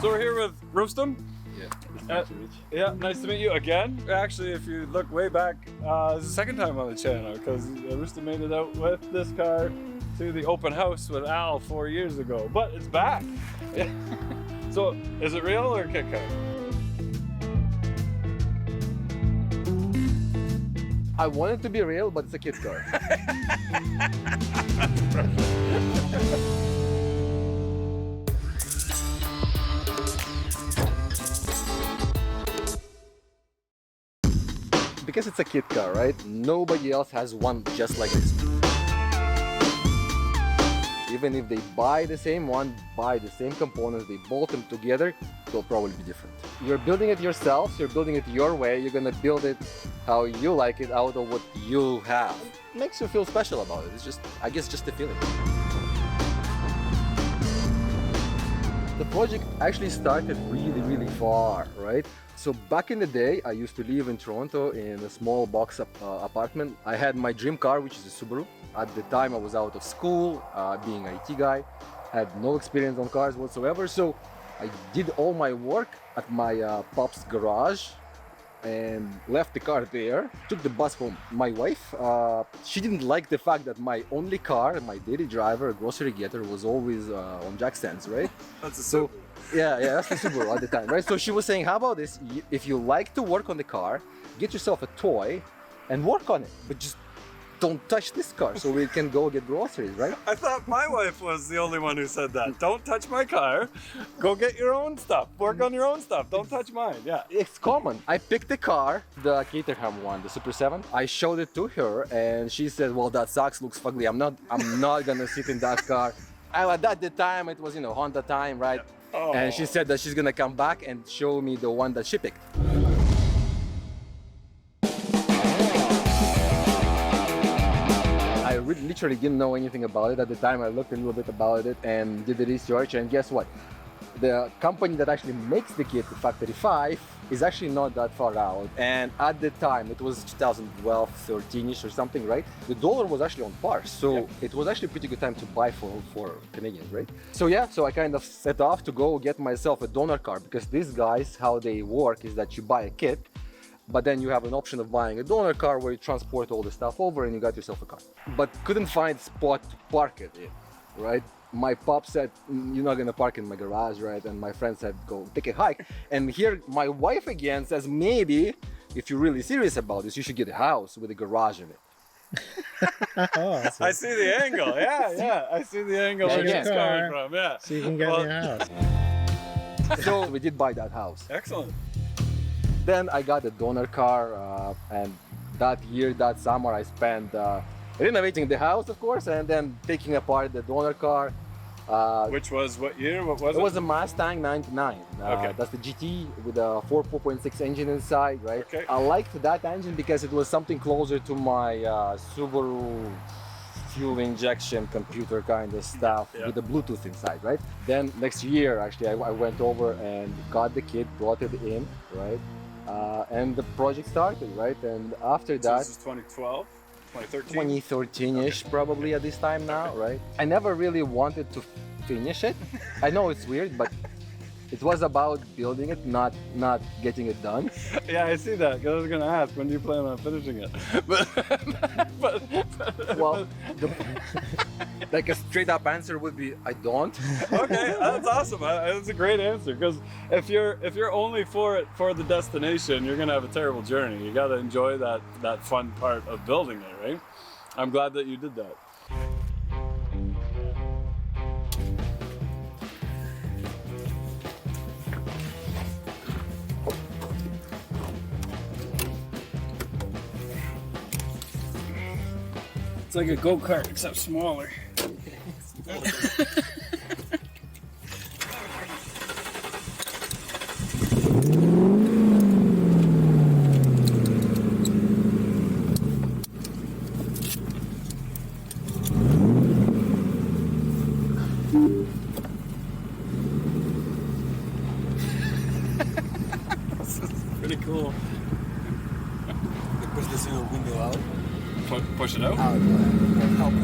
So we're here with Roustam. Yeah, Yeah, nice to meet you again. Actually, if you look way back, this is the second time on the channel because Roustam made it out with this car to the open house with Al 4 years ago, but it's back. So, is it real or kit car? I want it to be real, but it's a kit car. Because it's a kit car, right? Nobody else has one just like this. Even if they buy the same one, buy the same components, they bolt them together, it'll probably be different. You're building it yourself, you're building it your way, you're gonna build it how you like it out of what you have. It makes you feel special about it. It's just, I guess, just a feeling. The project actually started really far, right? So back in the day, I used to live in Toronto in a small box apartment. I had my dream car, which is a Subaru. At the time, I was out of school, being an IT guy, had no experience on cars whatsoever. So I did all my work at my pop's garage and left the car there, took the bus home. My wife, she didn't like the fact that my only car, my daily driver, grocery getter, was always on jack stands, right? That's a So, Subaru. yeah, that's the Subaru at the time, right? So she was saying, how about this? If you like to work on the car, get yourself a toy and work on it, but just don't touch this car so we can go get groceries, right? I thought my wife was the only one who said that. Don't touch my car. Go get your own stuff. Work on your own stuff. Don't touch mine. Yeah. It's common. I picked the car, the Caterham one, the Super 7. I showed it to her and she said, well, that sucks, looks ugly. I'm not gonna sit in that car. At the time, it was, you know, Honda time, right? Oh. And she said that she's gonna come back and show me the one that she picked. I literally didn't know anything about it at the time. I looked a little bit about it and did the research, and guess what? The company that actually makes the kit, the Factory 5, is actually not that far out. And at the time, it was 2012, 13-ish or something, right? The dollar was actually on par. So it was actually a pretty good time to buy for Canadians, right? So yeah, so I kind of set off to go get myself a donor car, because these guys, how they work is that you buy a kit, but then you have an option of buying a donor car where you transport all the stuff over and you got yourself a car. But couldn't find a spot to park it in, right? My pop said, you're not gonna park in my garage, right? And my friend said, go take a hike. And here my wife again says, maybe if you're really serious about this, you should get a house with a garage in it. Oh, I see the angle. Yeah. I see the angle where she's coming from. Yeah. So you can get in your house. So we did buy that house. Excellent. Then I got a donor car, and that year, that summer, I spent renovating the house, of course, and then taking apart the donor car. Which was what year? What was it? It was a Mustang 99. Okay. That's the GT with a 4.6 engine inside, right? Okay. I liked that engine because it was something closer to my Subaru fuel injection computer kind of stuff with the Bluetooth inside, right? Then next year, actually, I went over and got the kit, brought it in, right? And the project started, right? And after So that, this is 2012, 2013? 2013-ish probably at this time now, right? I never really wanted to finish it. I know it's weird, but it was about building it, not getting it done. Yeah, I see that. 'Cause I was gonna ask, when do you plan on finishing it? Well, like a straight up answer would be, I don't. Okay, that's awesome. That's a great answer, because if you're only for the destination, you're gonna have a terrible journey. You gotta enjoy that fun part of building it, right? I'm glad that you did that. It's like a go-kart, except smaller. This is pretty cool. Push this window out. Push it out? Out, and help it.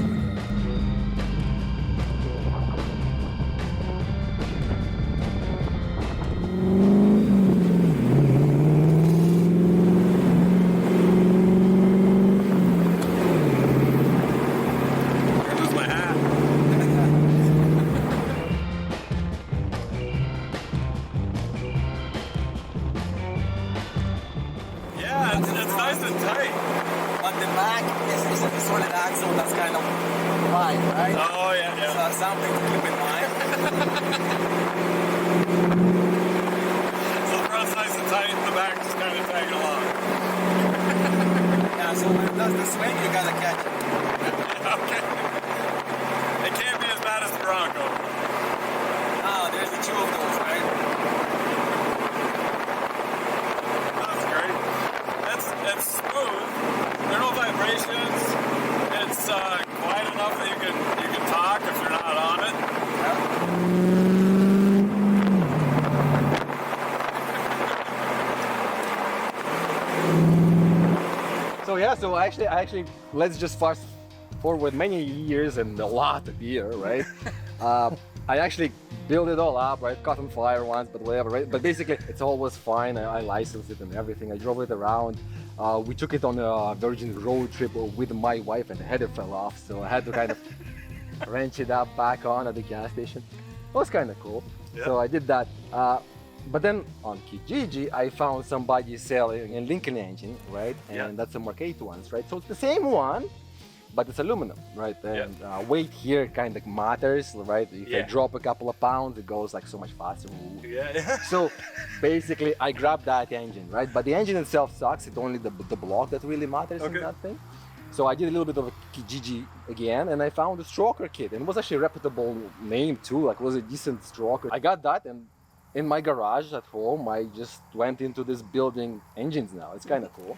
that's kind of fine, right? Oh yeah, yeah. So something to keep in mind. So the front's nice and tight, and the back just kind of tagging along. Yeah, so when it does the swing, you gotta catch it. Okay. It can't be as bad as the Bronco. Ah, there's the two of those, right? That's great. It's smooth. There are no vibrations. It's quiet enough that you can talk if you're not on it. So yeah, so actually, let's just fast forward many years and a lot of years, right? I actually built it all up, right? Caught on fire once, but whatever, right? But basically, it's always fine. I licensed it and everything. I drove it around. We took it on a Virgin road trip with my wife, and the header fell off, so I had to kind of wrench it up back on at the gas station. It was kind of cool. Yeah. So I did that. But then on Kijiji, I found somebody selling a Lincoln engine, right? And Yeah. that's a Mark 8 ones, right? So it's the same one, but it's aluminum, right? And weight here kind of matters, right? If I drop a couple of pounds, it goes like so much faster. Yeah. So basically, I grabbed that engine, right? But the engine itself sucks. It's only the block that really matters in that thing. So I did a little bit of a Kijiji again, and I found a stroker kit. And it was actually a reputable name too, like it was a decent stroker. I got that, and in my garage at home, I just went into this building engines now. It's kind of cool.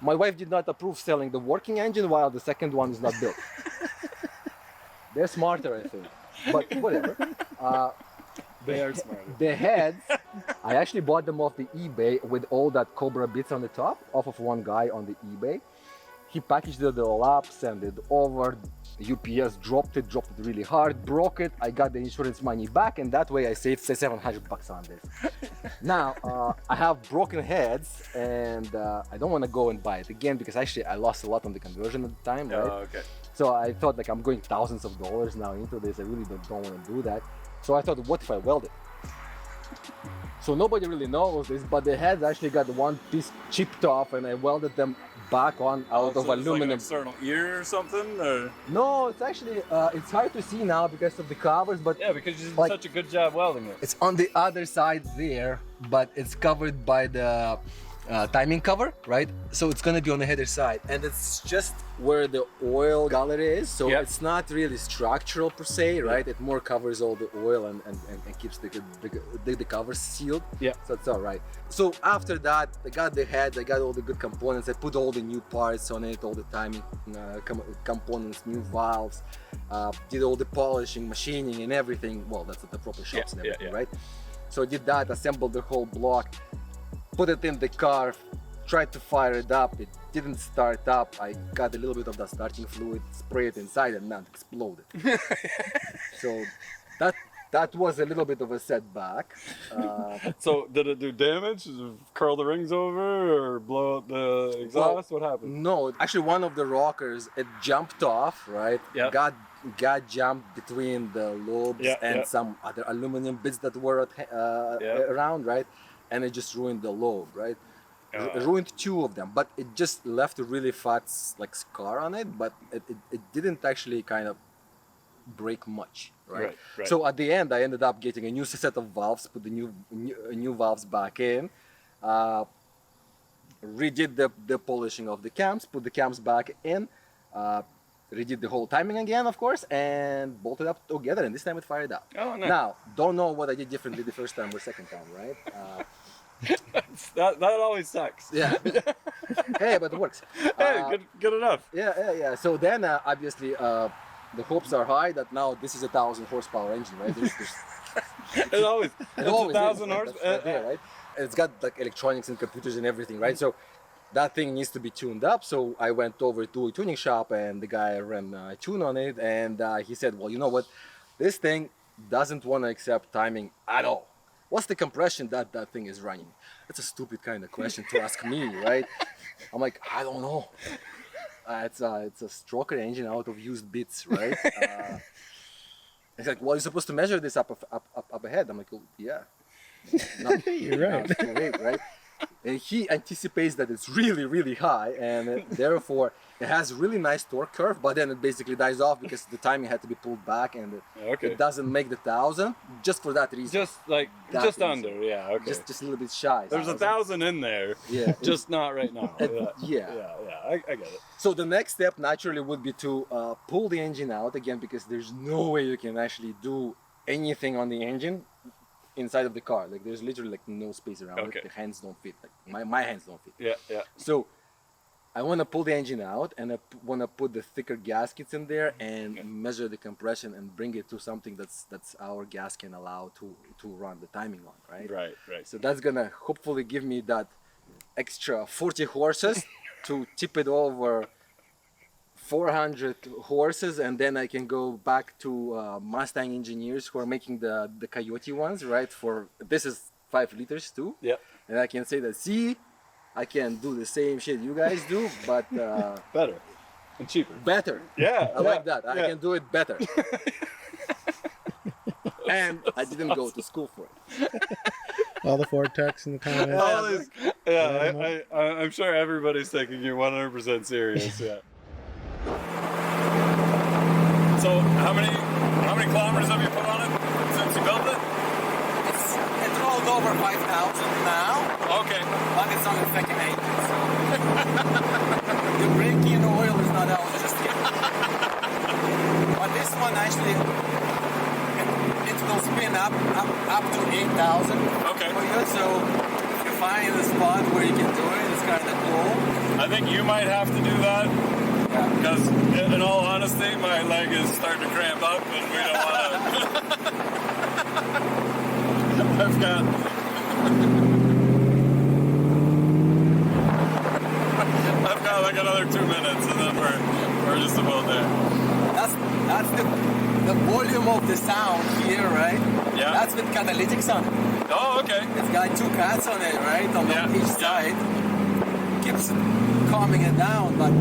My wife did not approve selling the working engine while the second one is not built. They're smarter, I think. But whatever. They are smarter. The heads, I actually bought them off the eBay with all that Cobra bits on the top, off of one guy on the eBay. He packaged it all up, sent it over. UPS dropped it really hard, broke it. I got the insurance money back, and that way I saved $700 on this. Now, I have broken heads, and I don't want to go and buy it again because actually I lost a lot on the conversion at the time, right? Oh, okay. So I thought like I'm going thousands of dollars now into this. I really don't want to do that. So I thought, what if I weld it? So nobody really knows this, but the heads actually got one piece chipped off, and I welded them back on out of So it's like an aluminum. external ear or something, or No, it's actually it's hard to see now because of the covers, but yeah, because you did like- such a good job welding it. it's on the other side there, but it's covered by the timing cover, right? So it's gonna be on the header side, and it's just where the oil gullet is. So Yep. it's not really structural per se, right? It more covers all the oil and keeps the covers sealed. Yeah. So it's all right. So after that, I got the heads, I got all the good components. I put all the new parts on it, all the timing components, new valves. Did all the polishing, machining, and everything. Well, that's at the proper shops and everything, right? So I did that, assembled the whole block, put it in the car, tried to fire it up. It didn't start up. I got a little bit of the starting fluid, sprayed it inside, and man, it exploded. So that was a little bit of a setback. So did it do damage? Did it curl the rings over or blow out the exhaust? What happened? No, actually, one of the rockers, it jumped off, right? Yep. Got jumped between the lobes Yep, and yep. some other aluminum bits that were Yep. around, right? And it just ruined the lobe, right? It Oh. ruined two of them, but it just left a really fat like scar on it, but it didn't actually kind of break much, right? Right. So at the end, I ended up getting a new set of valves, put the new valves back in, redid the polishing of the cams, put the cams back in, redid the whole timing again, of course, and bolted up together, and this time it fired up. Oh, nice. Now, don't know what I did differently the first time or second time, right? that always sucks. Yeah. Hey, but it works. Hey, good enough. Yeah. So then, obviously, the hopes are high that now this is a 1,000 horsepower engine, right? It always. It It's always 1,000 is, horse. that's right there, right? It's got like electronics and computers and everything, right? So that thing needs to be tuned up. So I went over to a tuning shop, and the guy ran a tune on it, and he said, well, you know what? This thing doesn't want to accept timing at all. What's the compression that thing is running? That's a stupid kind of question to ask me, right? I'm like, I don't know. It's a stroker engine out of used bits, right? He's like, well, you're supposed to measure this up ahead. I'm like, well, yeah. You're right. Too late, right? And he anticipates that it's really, really high, and therefore it has really nice torque curve, but then it basically dies off because the timing had to be pulled back, and it doesn't make the 1,000 just for that reason. Just like, just under, yeah, okay. Just a little bit shy. There's 1,000 in there, yeah, just not right now. Yeah, I get it. So the next step naturally would be to pull the engine out again, because there's no way you can actually do anything on the engine inside of the car. Like there's literally like no space around it. The hands don't fit. Like my hands don't fit. Yeah. So I want to pull the engine out, and I want to put the thicker gaskets in there and measure the compression and bring it to something that's our gas can allow to run the timing on, right? Right. So that's gonna hopefully give me that extra 40 horses to tip it over 400 horses, and then I can go back to Mustang engineers who are making the Coyote ones, right? For this is 5 liters too. Yeah. And I can say that, see, I can do the same shit you guys do, but better and cheaper. Better. Yeah. I like that. I can do it better. And I didn't go to school for it. All the Ford techs in the comments. I'm sure everybody's taking you 100% serious. Yeah. So how many kilometers have you put on it since you built it? It's rolled over 5,000 now. Okay. But it's on the second engine, so the braking oil is not out just yet. But this one actually, it will spin up to 8,000. Okay. For you, so if you find a spot where you can do it, it's kind of cool. I think you might have to do that. Because in all honesty, my leg is starting to cramp up, and we don't want to. I've got like another 2 minutes, and then we're just about there. That's the volume of the sound here, right? Yeah. That's with catalytics on it. Oh, okay. It's got 2 cats on it, right? On each side. Keeps calming it down, but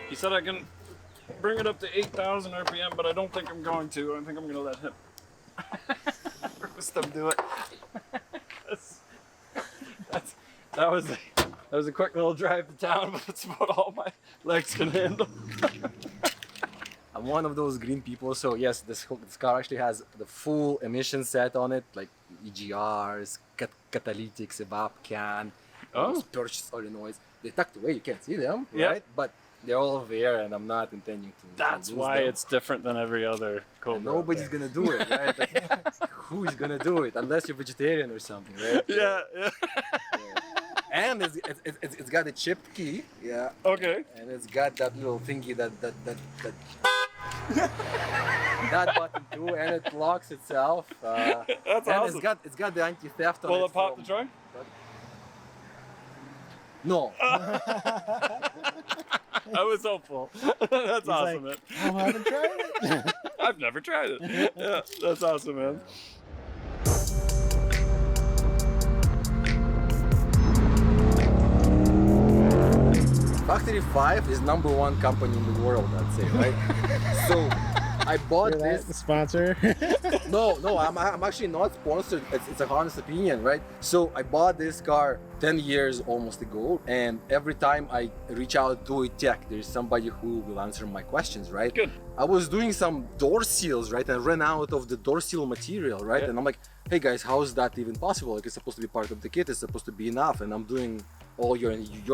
he said I can bring it up to 8,000 RPM, but I don't think I'm going to. I think I'm going to let him. Roustam do it. That was a quick little drive to town, but it's about all my legs can handle. I'm one of those green people, so yes, this car actually has the full emission set on it, like EGRs, catalytics, evap can, purchase solenoids. They're tucked away, you can't see them, right? But they're all there, and I'm not intending to. That's why it's different than every other Cobra. And nobody's gonna do it, right? Like, who's gonna do it unless you're vegetarian or something, right? Yeah. And it's got a chipped key, Okay. and it's got that little thingy that that button too, and it locks itself. That's and awesome. it's got the anti-theft on it. Will it pop the trunk? No. I was hopeful. That's awesome, man. I haven't tried it. I've never tried it. Yeah, that's awesome, man. Factory 5 is #1 company in the world, I'd say, right? So I bought this. The sponsor. No, I'm actually not sponsored. It's a honest opinion, right? So I bought this car 10 years almost ago, and every time I reach out to a tech, there's somebody who will answer my questions, right? Good. I was doing some door seals, right, and ran out of the door seal material, right? Yeah. And I'm like, hey guys, how is that even possible? Like, it's supposed to be part of the kit. It's supposed to be enough, and I'm doing all your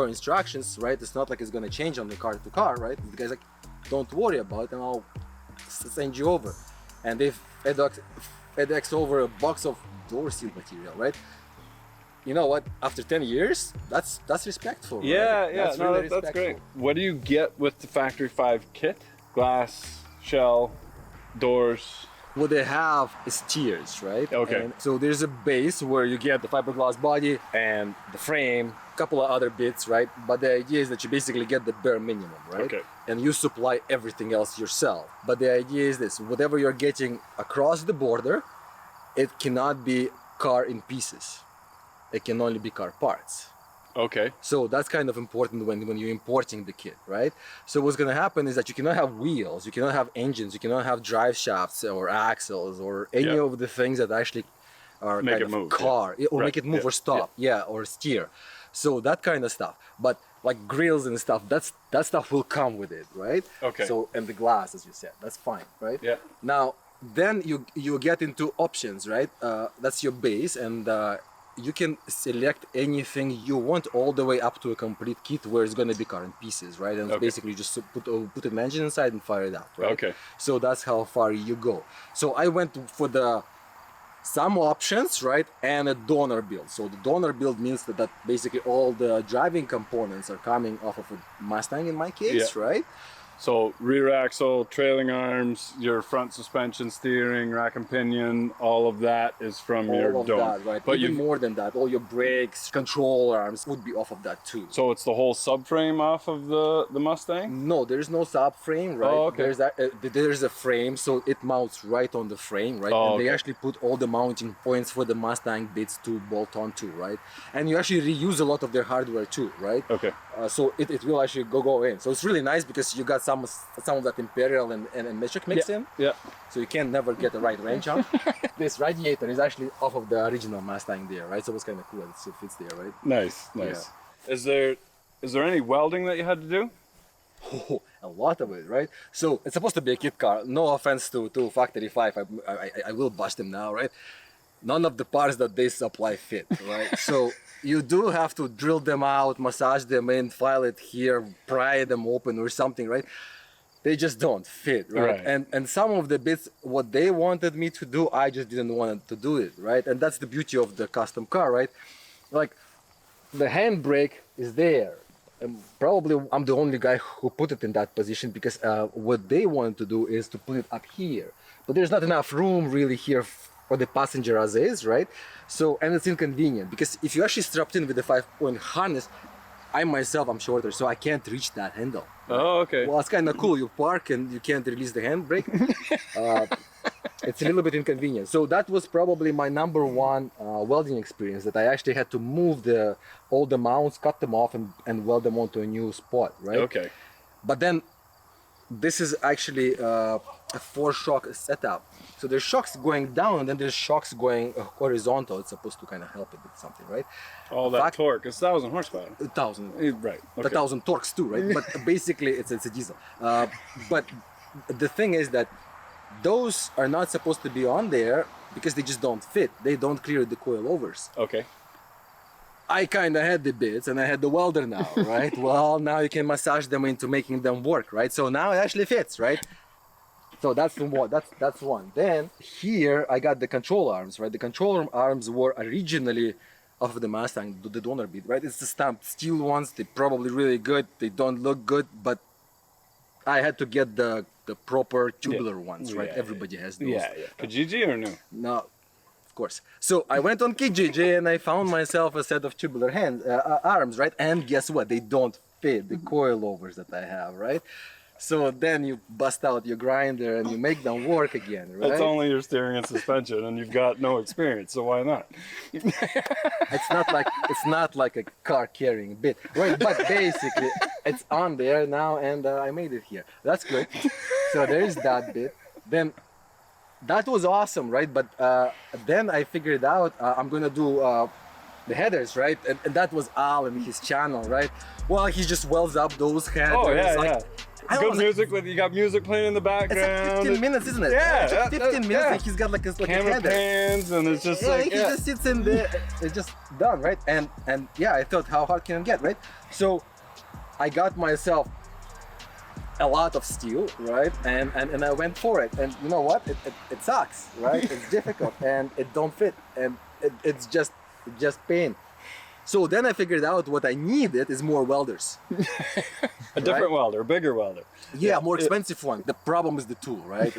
instructions, right? It's not like it's gonna change on the car to car, right? The guy's like, don't worry about it, and I'll send you over. And they FedEx over a box of door seal material, right? You know what? After 10 years, that's respectful. Right? Yeah, That's no, really that's great. respectful. What do you get with the Factory 5 kit? Glass shell, doors. What they have is tiers, right? Okay. And so there's a base where you get the fiberglass body and the frame, a couple of other bits, right? But the idea is that you basically get the bare minimum, right? Okay. And you supply everything else yourself. But the idea is this: whatever you're getting across the border, it cannot be car in pieces. It can only be car parts. Okay. So that's kind of important when you're importing the kit, right? So what's gonna happen is that you cannot have wheels, you cannot have engines, you cannot have drive shafts or axles or any of the things that actually are Make kind it of move, car or Right, make it move yeah, or stop, or steer. So that kind of stuff. But like grills and stuff, that stuff will come with it, right? Okay. So and the glass, as you said, that's fine, right? Yeah. Now then you get into options, right? That's your base, and you can select anything you want all the way up to a complete kit where it's going to be car in pieces, right? And basically you just put an engine inside and fire it up, right? Okay. So that's how far you go. So I went for the some options, right? And a donor build. So the donor build means that basically all the driving components are coming off of a Mustang in my case, right? So rear axle, trailing arms, your front suspension, steering, rack and pinion, all of that is from your All of dome. that, right? But Even more than that, all your brakes, control arms would be off of that too. So it's the whole subframe off of the Mustang? No, there is no subframe, right? Oh, okay. There's a frame, so it mounts right on the frame, right? Oh, and they okay. actually put all the mounting points for the Mustang bits to bolt on to, right? And you actually reuse a lot of their hardware too, right? Okay. So it will actually go in. So it's really nice because you got some of that Imperial and metric mix in. Yeah. So you can never get the right range on. This radiator is actually off of the original Mustang there, right? So it's kind of cool that it still fits there, right? Nice, nice. Is there any welding that you had to do? Oh, a lot of it, right? So it's supposed to be a kit car. No offense to Factory 5, I will bust them now, right? None of the parts that they supply fit, right? So you do have to drill them out, massage them in, file it here, pry them open or something, right? They just don't fit, right? And some of the bits, what they wanted me to do, I just didn't want to do it, right? And that's the beauty of the custom car, right? Like the handbrake is there. And probably I'm the only guy who put it in that position because what they wanted to do is to put it up here. But there's not enough room really here for the passenger as is, right? So, and it's inconvenient because if you actually strapped in with the 5-point harness, I'm shorter, so I can't reach that handle. Oh, okay. Well, it's kind of cool. You park and you can't release the handbrake. It's a little bit inconvenient. So that was probably my number one welding experience, that I actually had to move all the mounts, cut them off and weld them onto a new spot, right? Okay. But then this is actually a 4-shock setup. So there's shocks going down and then there's shocks going horizontal. It's supposed to kind of help it with something, right? All that torque, it's 1,000 horsepower. 1,000. Right. Okay. 1,000 torques too, right? But basically it's a diesel. But the thing is that those are not supposed to be on there because they just don't fit. They don't clear the coilovers. Okay. I kind of had the bits and I had the welder now, right? Well, now you can massage them into making them work, right? So now it actually fits, right? So that's one. Then here I got the control arms, right? The control arms were originally off of the Mustang, the donor bit, right? It's the stamped steel ones. They're probably really good. They don't look good, but I had to get the proper tubular ones, right? Everybody has those. Yeah. Kijiji or no? No, of course. So I went on Kijiji and I found myself a set of tubular arms, right? And guess what? They don't fit the coilovers that I have, right? So then you bust out your grinder and you make them work again, right? That's only your steering and suspension, and you've got no experience, so why not? It's not like a car carrying bit, right? But basically, it's on there now, and I made it here. That's good. So there's that bit. Then that was awesome, right? But then I figured out I'm gonna do the headers, right? And that was Al and his channel, right? Well, he just welds up those headers. Oh yeah, like, yeah. Good music you got music playing in the background. It's like 15 minutes, isn't it? Yeah, just 15 minutes, yeah. and he's got like a Camera header. pans, and it's just He just sits in there. It's just done, right? And yeah, I thought, how hard can it get, right? So I got myself a lot of steel, right? And I went for it. And you know what? It sucks, right? It's difficult and it don't fit, and it's just pain. So then I figured out what I needed is more welders. A different welder, a bigger welder. Yeah, more expensive one. The problem is the tool, right?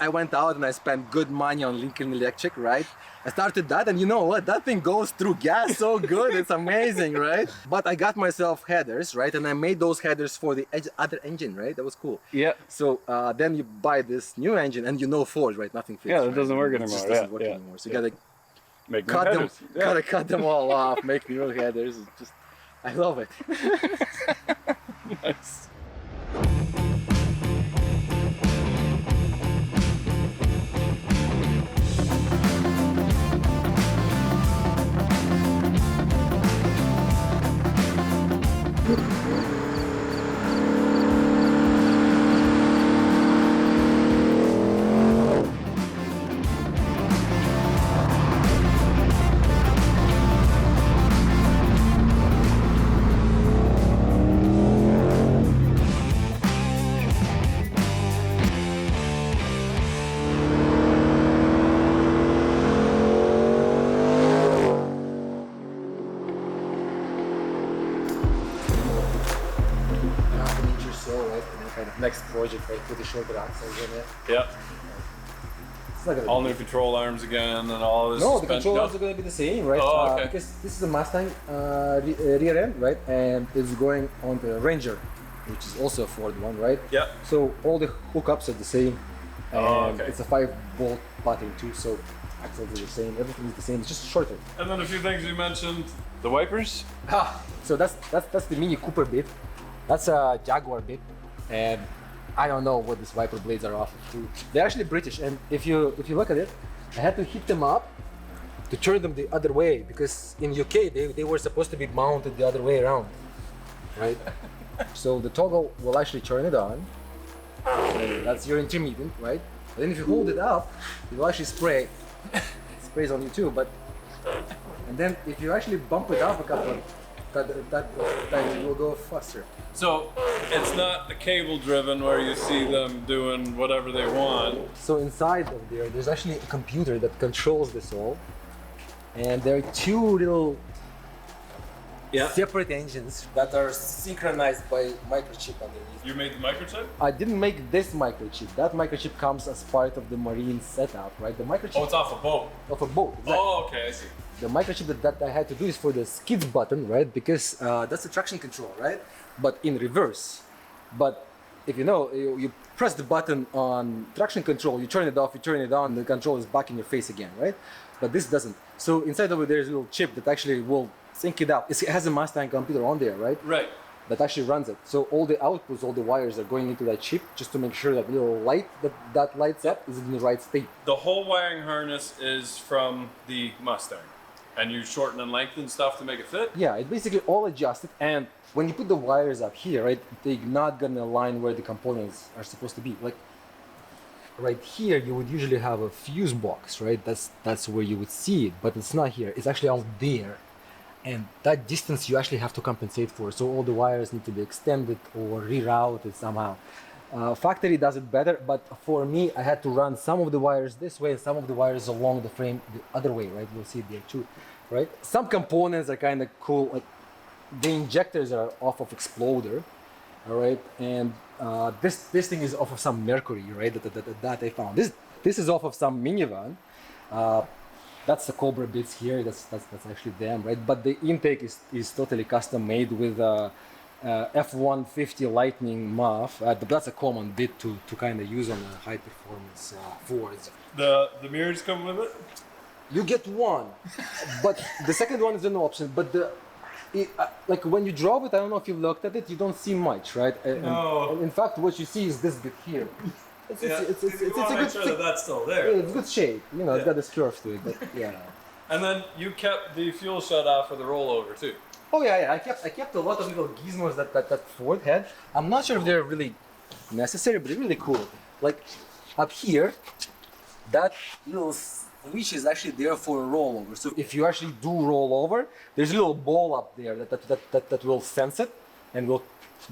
I went out and I spent good money on Lincoln Electric, right? I started that, and you know what? That thing goes through gas so good, it's amazing, right? But I got myself headers, right? And I made those headers for the other engine, right? That was cool. Yeah. So then you buy this new engine, and you know Ford, right? Nothing fits. Yeah, it right? doesn't work It anymore. just doesn't work anymore. So you gotta Make cut them, headers. Yeah. gotta cut them all off, make new headers. It's just, I love it. Nice. Next project, right? Put the shorter axles in it. Yeah. It's not gonna All be new control arms again and all this. No, the suspension- controls are going to be the same, right? Oh, okay. Because this is a Mustang rear end, right? And it's going on the Ranger, which is also a Ford one, right? Yeah. So all the hookups are the same. And Oh, okay. it's a 5-bolt battery too, so axles are the same, everything is the same, it's just shorter. And then a few things you mentioned. The wipers. So that's the Mini Cooper bit. That's a Jaguar bit, and I don't know what these wiper blades are off of too. They're actually British, and if you look at it, I had to heat them up to turn them the other way, because in UK they were supposed to be mounted the other way around, right? So the toggle will actually turn it on. And that's your intermittent, right? But then if you hold it up, it will actually spray. It sprays on you too, but and then if you actually bump it up a couple of that it will go faster. So it's not a cable driven where you see them doing whatever they want. So inside of there's actually a computer that controls this all, and there are two little separate engines that are synchronized by microchip underneath. You made the microchip? I didn't make this microchip. That microchip comes as part of the marine setup, right? The microchip Oh, it's off a boat. of a boat. Exactly. Oh, okay, I see. The microchip that I had to do is for the skids button, right? Because that's the traction control, right? But in reverse. But if you know, you press the button on traction control, you turn it off, you turn it on, the control is back in your face again, right? But this doesn't. So inside of it, there's a little chip that actually will sync it up. It has a Mustang computer on there, right? Right. That actually runs it. So all the outputs, all the wires are going into that chip just to make sure that little light that lights up is in the right state. The whole wiring harness is from the Mustang. And you shorten and lengthen stuff to make it fit? Yeah, it's basically all adjusted, and when you put the wires up here, right, they're not gonna align where the components are supposed to be. Like right here, you would usually have a fuse box, right? That's where you would see it, but it's not here. It's actually out there, and that distance you actually have to compensate for. So all the wires need to be extended or rerouted somehow. Factory does it better, but for me, I had to run some of the wires this way and some of the wires along the frame the other way, right? You'll see it there too, right? Some components are kind of cool, like the injectors are off of Exploder, all right? And this thing is off of some Mercury, right? That I found. This is off of some minivan. That's the Cobra bits here. That's actually them, right? But the intake is totally custom made with F-150 Lightning MAF. That's a common bit to kind of use on a high performance Fords. The mirrors come with it? You get one, but the second one is an option. But like when you drove it, I don't know if you looked at it, you don't see much, right? No. And in fact, what you see is this bit here. It's a good. that's still there. It's good shape. You know, it's got this curve to it. But yeah. And then you kept the fuel shut off for the rollover too. Oh yeah. I kept a lot of little gizmos that Ford had. I'm not sure if they're really necessary, but they're really cool. Like up here, that little switch is actually there for a rollover. So if you actually do roll over, there's a little ball up there that will sense it and will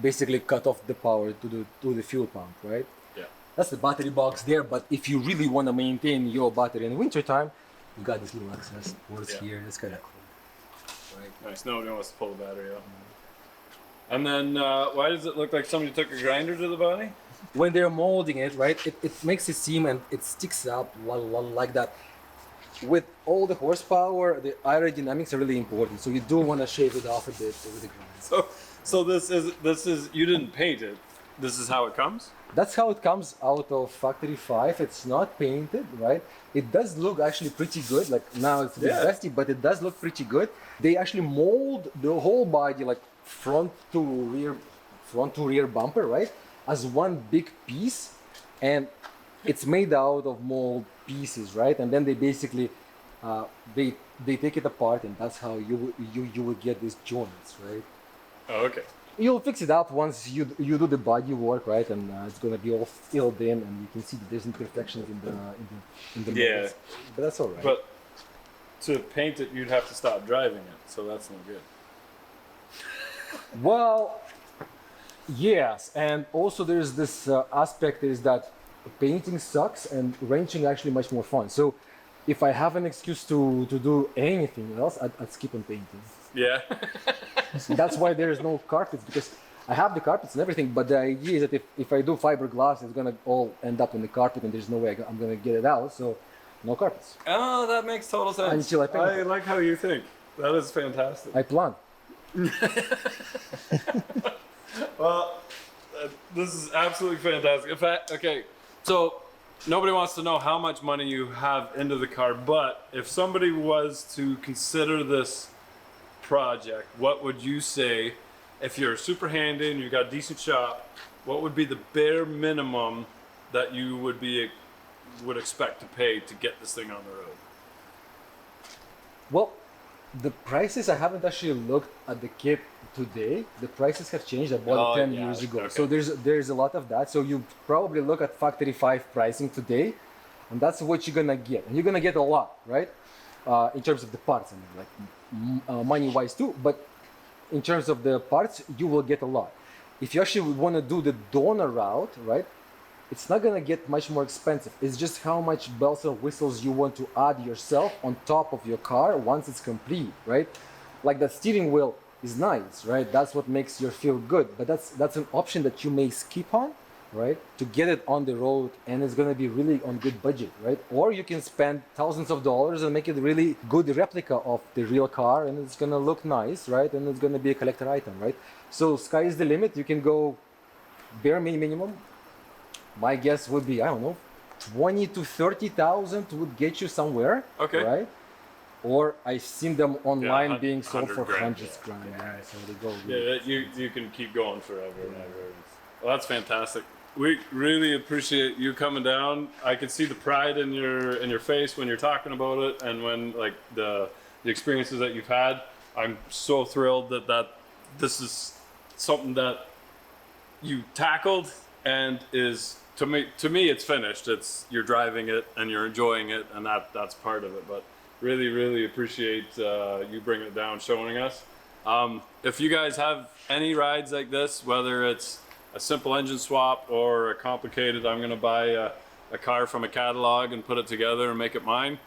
basically cut off the power to the fuel pump, right? Yeah. That's the battery box there. But if you really want to maintain your battery in wintertime, you got this little access ports here. That's kind of cool. right? Nice. Nobody wants to pull the battery out. And then, why does it look like somebody took a grinder to the body? When they're molding it, right, it makes it seem and it sticks up like that. With all the horsepower, the aerodynamics are really important. So you do want to shave it off a bit with the grinder. So this is you didn't paint it. This is how it comes. That's how it comes out of Factory 5. It's not painted, right? It does look actually pretty good. Like now it's a bit dusty, but it does look pretty good. They actually mold the whole body, like front to rear bumper, right? As one big piece, and it's made out of mold pieces, right? And then they basically they take it apart, and that's how you will get these joints, right? Oh, okay. You'll fix it up once you do the body work, right? And it's gonna be all filled in, and you can see that there's imperfections in the Yeah. molds. But that's all right. But to paint it, you'd have to stop driving it, so that's no good. Well, yes, and also there's this aspect is that painting sucks and wrenching actually much more fun. So if I have an excuse to do anything else, I'd skip on painting. Yeah. That's why there is no carpets, because I have the carpets and everything, but the idea is that if I do fiberglass, it's gonna all end up on the carpet and there's no way I'm gonna get it out, so no carpets. Oh, that makes total sense. Until I paint it. like how you think. That is fantastic. I plan. Well, this is absolutely fantastic. In fact, okay, so nobody wants to know how much money you have into the car, but if somebody was to consider this project, what would you say, if you're super handy and you've got a decent shop, what would be the bare minimum that you would expect to pay to get this thing on the road? Well, the prices, I haven't actually looked at the kit today. The prices have changed. I bought it 10 years ago. Okay. So there's a lot of that. So you probably look at Factory 5 pricing today, and that's what you're gonna get. And you're gonna get a lot, right? In terms of the parts, I mean, like money-wise too. But in terms of the parts, you will get a lot. If you actually want to do the donor route, right? It's not gonna get much more expensive. It's just how much bells and whistles you want to add yourself on top of your car once it's complete, right? Like the steering wheel is nice, right? That's what makes you feel good. But that's an option that you may skip on, right? To get it on the road, and it's gonna be really on good budget, right? Or you can spend thousands of dollars and make it really good replica of the real car, and it's gonna look nice, right? And it's gonna be a collector item, right? So sky is the limit. You can go bare minimum. My guess would be, I don't know, 20 to 30,000 would get you somewhere, Okay. right? Or I've seen them online being sold 100 for grand, hundreds grand. Yeah, so they go. Yeah, you can keep going forever and ever. Well, that's fantastic. We really appreciate you coming down. I can see the pride in your face when you're talking about it, and when like the experiences that you've had. I'm so thrilled that this is something that you tackled and is to me it's finished. It's you're driving it and you're enjoying it, and that's part of it. But really appreciate you bringing it down, showing us. If you guys have any rides like this, whether it's a simple engine swap or a complicated, I'm gonna buy a car from a catalog and put it together and make it mine,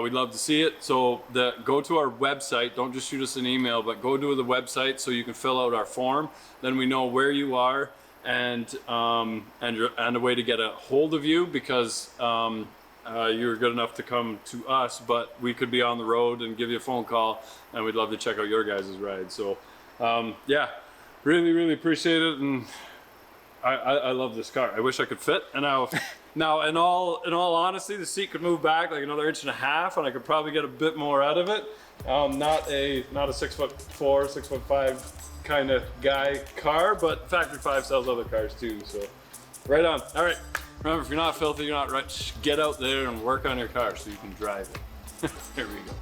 we'd love to see it. So go to our website. Don't just shoot us an email, but go to the website so you can fill out our form. Then we know where you are and a way to get a hold of you, because you're good enough to come to us, but we could be on the road and give you a phone call, and we'd love to check out your guys' ride. So yeah, really appreciate it, and I love this car. I wish I could fit, and now in all honesty, the seat could move back like another 1.5 inches, and I could probably get a bit more out of it. Not a 6'4", 6'5" kind of guy car, but Factory 5 sells other cars too, so right on. All right, remember, if you're not filthy, you're not rich, get out there and work on your car so you can drive it. Here we go.